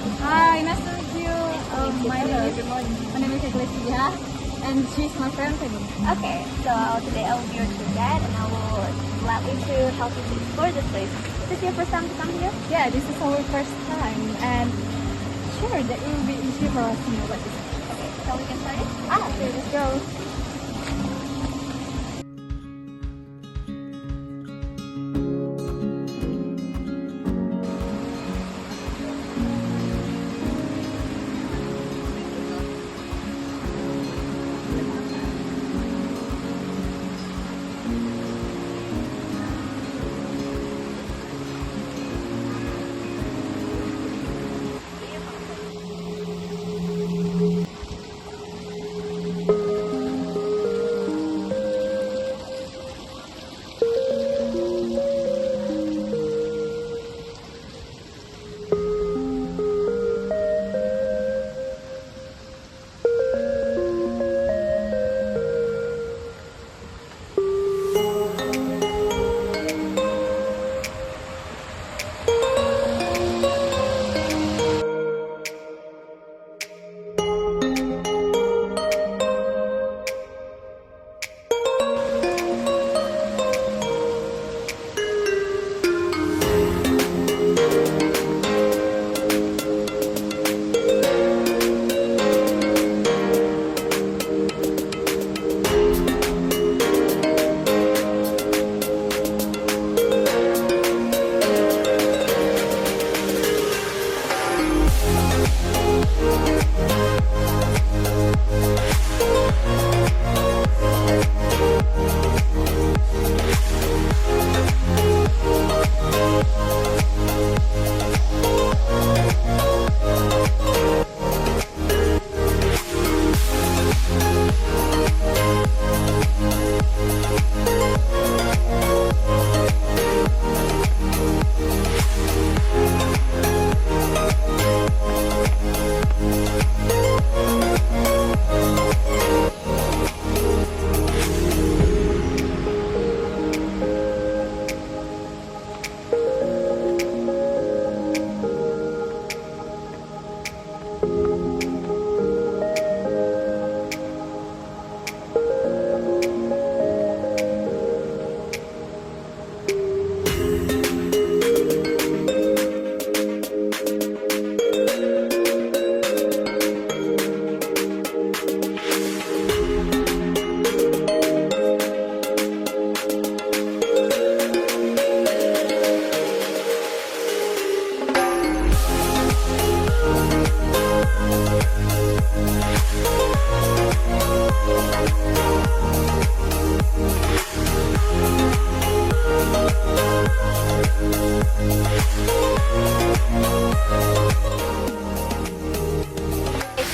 Hi, nice to meet you. My name is Eklesia, and she's my friend Feni. Okay, so today I will be your tour guide and I will gladly to help you to explore this place. Is this your first time to come here? Yeah, this is our first time, and sure, that will be easy for us to know what this is. Okay, so we can start it? Okay, let's go.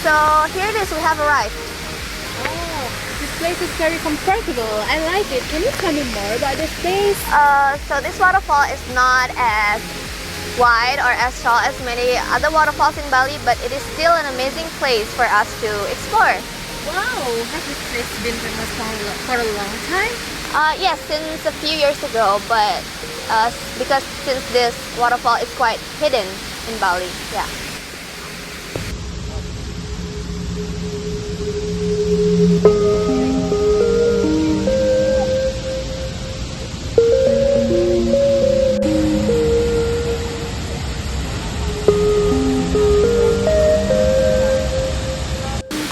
So here it is, we have arrived. Oh, this place is very comfortable. I like it. Can you tell me more about this place? So this waterfall is not as wide or as tall as many other waterfalls in Bali, but it is still an amazing place for us to explore. Wow, has this place been famous for a long time? Yes, since a few years ago, but because since this waterfall is quite hidden in Bali, yeah.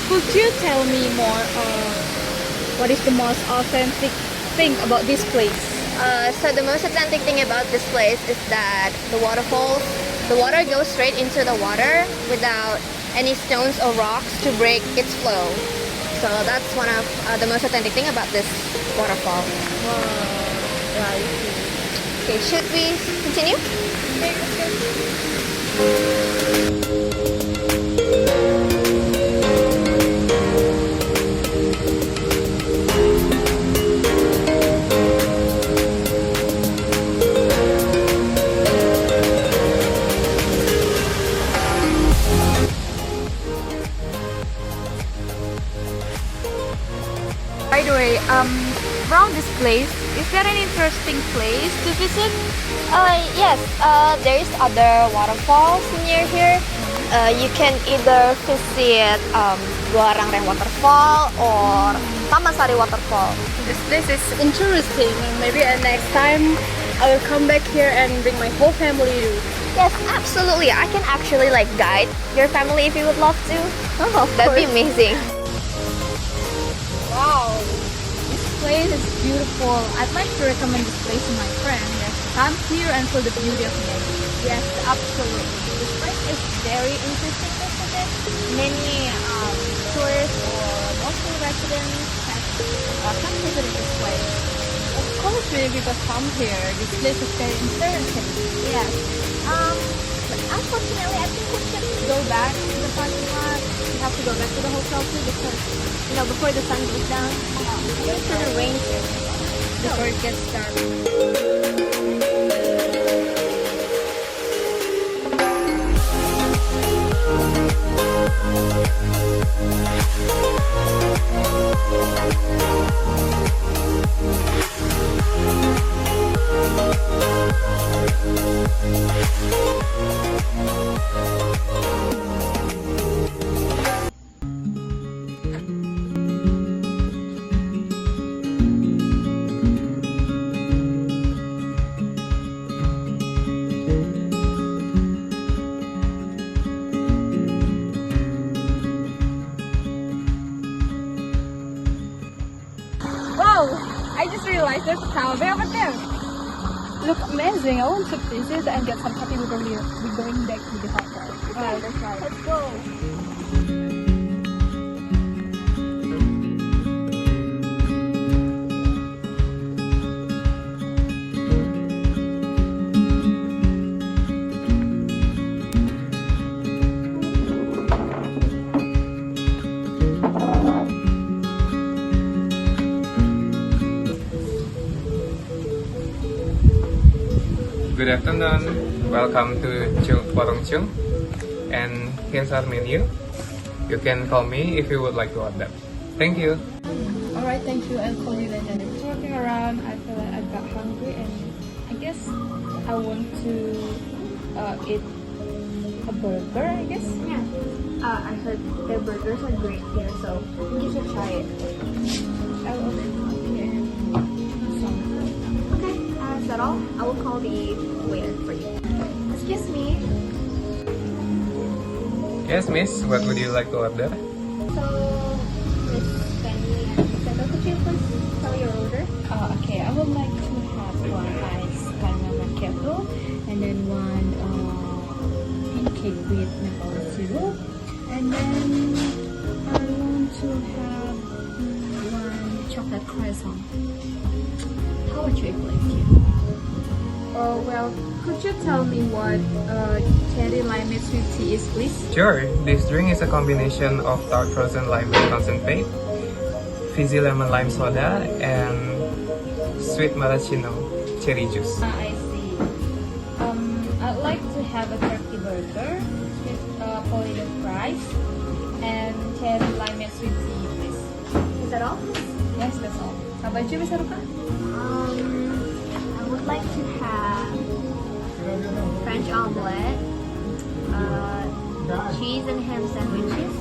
Could you tell me more what is the most authentic thing about this place? So the most authentic thing about this place is that the water goes straight into the water without any stones or rocks to break its flow. So that's one of the most authentic thing about this waterfall. Wow, right. Okay, should we continue? Okay, let's go. By the way, around this place, is there an interesting place to visit? Yes, there is other waterfalls near here. You can either visit Buarang Waterfall or Taman Sari Waterfall. This place is interesting. Maybe next time I will come back here and bring my whole family to. Yes, absolutely. I can actually like guide your family if you would love to. Oh, That'd be amazing. Wow, this place is beautiful. I'd like to recommend this place to my friend. Yes, come here and feel the beauty of nature. Yes, absolutely. This place is very interesting to visit. Many tourists or local residents have come visit this place. Of course, many people come here. This place is very interesting. Yes. But unfortunately, I think we should go back to the parking lot. We have to go back to the hotel too because, before the sun goes down, it's gonna rain soon. Before it gets dark. I just realized there's a tower way over there. Look amazing. I want to visit and get some coffee before we're going back to the hotel. Oh, that's right. Let's go. Good afternoon, welcome to Warung Chung, and here's our menu. You can call me if you would like to order. Thank you. Alright, thank you. I'll call you later. Just walking around, I feel like I got hungry and I guess I want to eat a burger, I guess. Yeah. I heard their burgers are great here, so you should try it. I'll order coffee and some. Okay, is that all? I will call the waiter for you. Excuse me. Yes, miss, what would you like to order? So, Miss Feni and Satya, could you please tell your order? Okay, I would like to have one ice caramel macchiato and then one pancake with maple syrup, and then I want to have one chocolate croissant. How would you like it? Oh well, could you tell me what cherry limeade sweet tea is, please? Sure, this drink is a combination of tart frozen lime concentrate, fizzy lemon lime soda, and sweet maraschino cherry juice. I see. I'd like to have a turkey burger with potato fries and cherry limeade sweet tea, please. Is that all? Yes, that's all. How about you, Miss Haruka? I would like to have French omelette, cheese and ham sandwiches,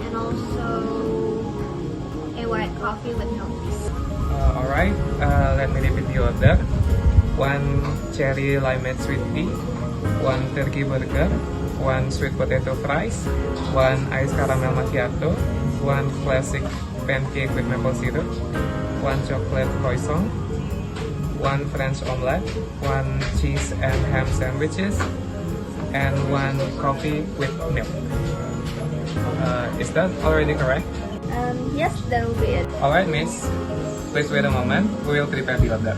and also a white coffee with milk. Alright, let me repeat the order. One cherry limeade sweet tea, one turkey burger, one sweet potato fries, one ice caramel macchiato, one classic pancake with maple syrup, one chocolate croissant, one French omelette, one cheese and ham sandwiches, and one coffee with milk. Is that already correct? Yes, that will be it. Alright, miss. Please wait a moment. We will prepare the order.